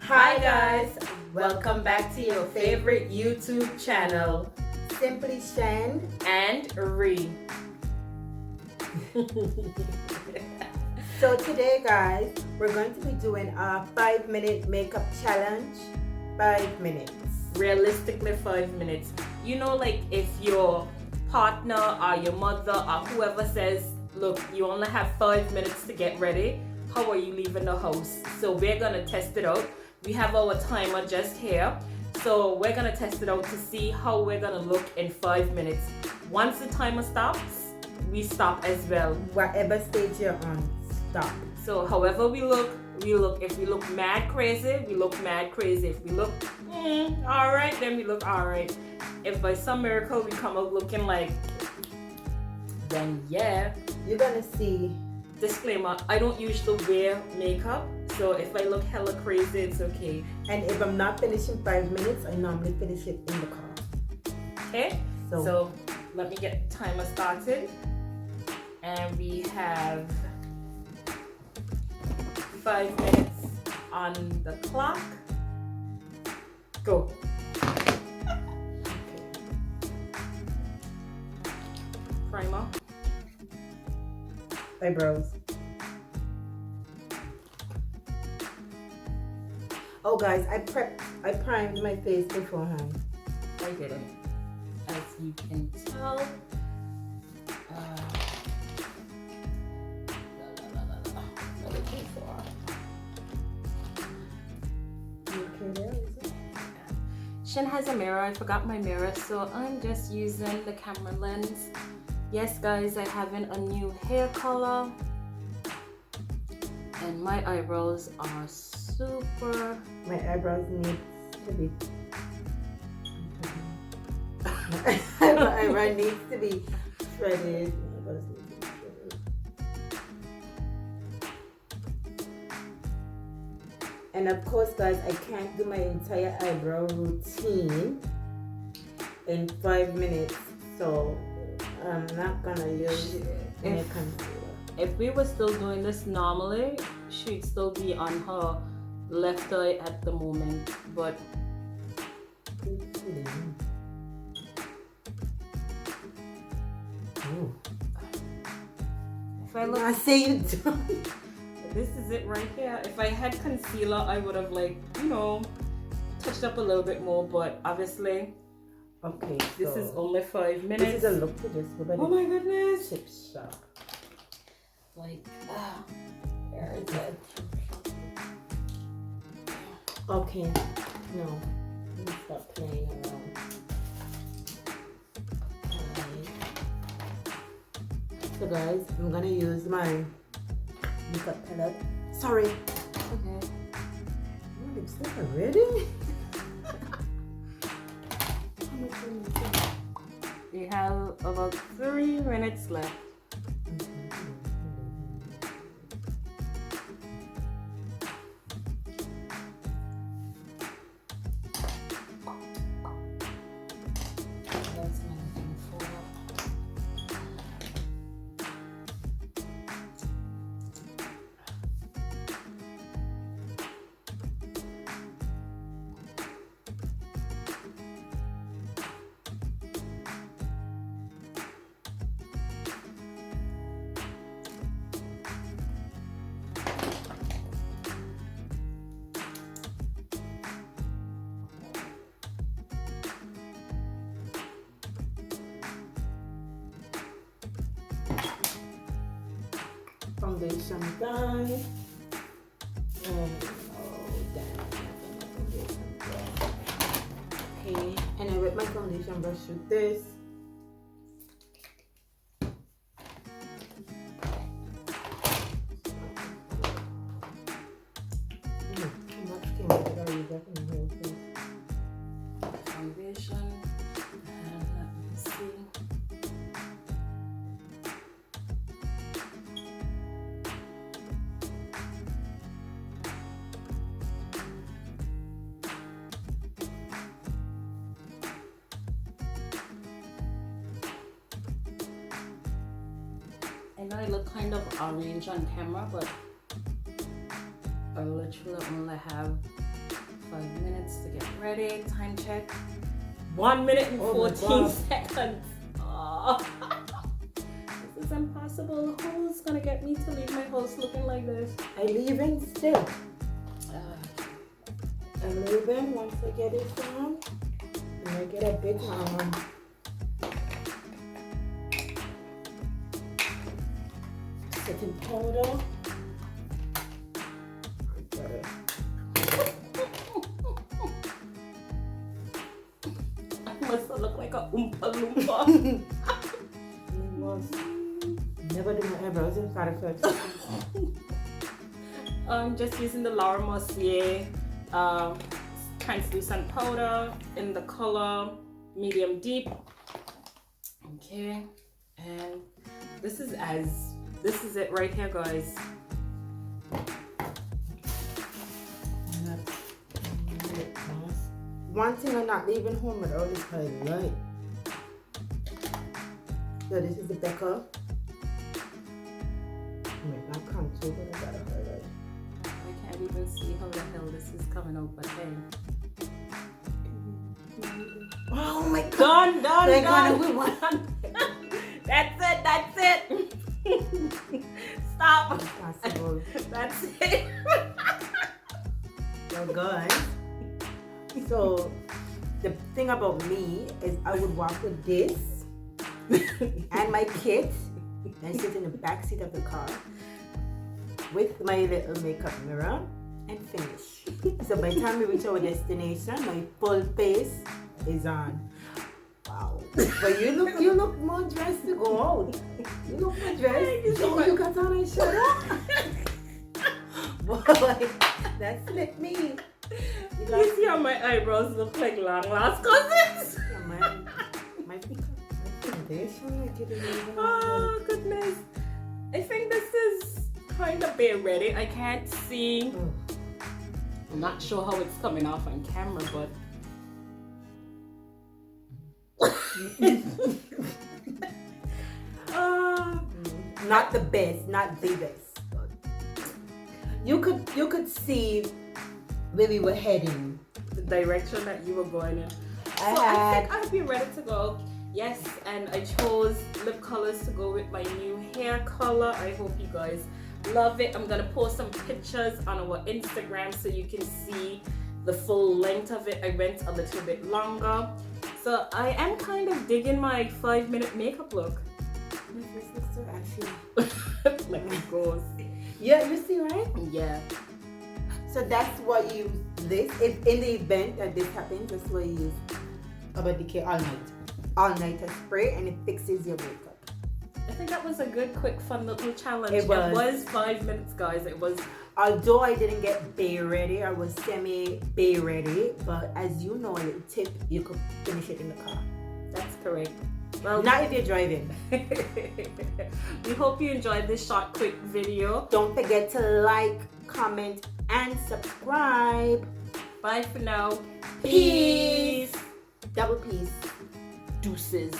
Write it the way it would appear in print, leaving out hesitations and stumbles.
Hi guys, welcome back to your favorite YouTube channel, Simply Shen. and REE. So today guys, we're going to be doing a 5-minute makeup challenge. 5 minutes. Realistically 5 minutes. You know, like if your partner or your mother or whoever says, look, you only have 5 minutes to get ready, how are you leaving the house? So we're gonna test it out. We have our timer just here. So we're gonna test it out to see how we're gonna look in 5 minutes. Once the timer stops, we stop as well. Whatever stage you're on, stop. So however we look, we look. If we look mad crazy, we look mad crazy. If we look alright, then we look alright. If by some miracle we come out looking like, then yeah. You're gonna see. Disclaimer, I don't usually wear makeup, so if I look hella crazy, it's okay. And if I'm not finishing 5 minutes, I normally finish it in the car. Okay? So let me get the timer started. And we have 5 minutes on the clock. Go. Primer. Eyebrows. Oh guys, I primed my face beforehand. I didn't. As you can tell. What did you for? You okay there, is it? Shen has a mirror. I forgot my mirror, so I'm just using the camera lens. Yes, guys, I have a new hair color, and my eyebrows are super. My eyebrows need to be. My eyebrow needs to be shredded. My eyebrows need to be shredded. And of course, guys, I can't do my entire eyebrow routine in 5 minutes, so I'm not gonna use any concealer. If we were still doing this normally, she'd still be on her left eye at the moment, but Ooh. if I look, I say you don't. this is it right here. If I had concealer, I would have, like, touched up a little bit more, but obviously Okay, this so is only 5 minutes. this is a look to this. Oh my goodness. Chip shop. Like, where is it? Okay, no. Let me stop playing around. Alright. So guys, I'm gonna use my makeup palette. Sorry. Okay. Oh, lipstick already? How much lipstick? We have about 3 minutes left. That's my looking for. Foundation done. And oh damn, foundation brush. Okay, and I wet my foundation brush with this. Too much came out of the whole face. Foundation. And let me see. I know I look kind of orange on camera, but I literally only have 5 minutes to get ready. Time check. 1 minute and Oh my 14 God. seconds. Oh. This is impossible. Who's gonna get me to leave my house looking like this? I'm leaving still. I'm leaving once I get it done. And I get a bit setting powder. I must look like a Oompa Loompa. Never do my eyebrows inside of it. I'm just using the Laura Mercier translucent powder in the color medium deep. Okay, and this is it right here, guys. One thing I'm not leaving home without is highlight. So this is the Becca. Wait, not contour, but I gotta highlight. I can't even see how the hell this is coming out, but hey. Oh my God! Done. That's it. Stop. Impossible. That's it. So guys, so the thing about me is I would walk with this and my kit and sit in the back seat of the car with my little makeup mirror and finish. So by the time we reach our destination, my full face is on. Wow. But you look more dressed to go out. You look more dressed. Oh, you got on a shirt. Boy, that's like me. You see how my eyebrows look like long lost cousins? My foundation, I get it even. Oh goodness. I think this is kind of bare ready. I can't see. I'm not sure how it's coming off on camera, but not the best, not the best. You could see where we were heading. the direction that you were going in. I think I'd be ready to go. Yes, and I chose lip colors to go with my new hair color. I hope you guys love it. I'm gonna post some pictures on our Instagram so you can see the full length of it. I went a little bit longer. So I am kind of digging my 5-minute makeup look. My face looks so ashy. Like it goes. Yeah, you see, right? Yeah. So that's what you use this. If in the event that this happens, that's what you use Urban Decay all night spray, and it fixes your makeup. I think that was a good, quick, fun little challenge. It was 5 minutes, guys. It was. Although I didn't get bay ready, I was semi bay ready. But as you know, a little tip, you could finish it in the car. That's correct. Well, not if you're driving. We hope you enjoyed this short, quick video. Don't forget to like, comment, and subscribe. Bye for now. Peace. Double peace. Deuces.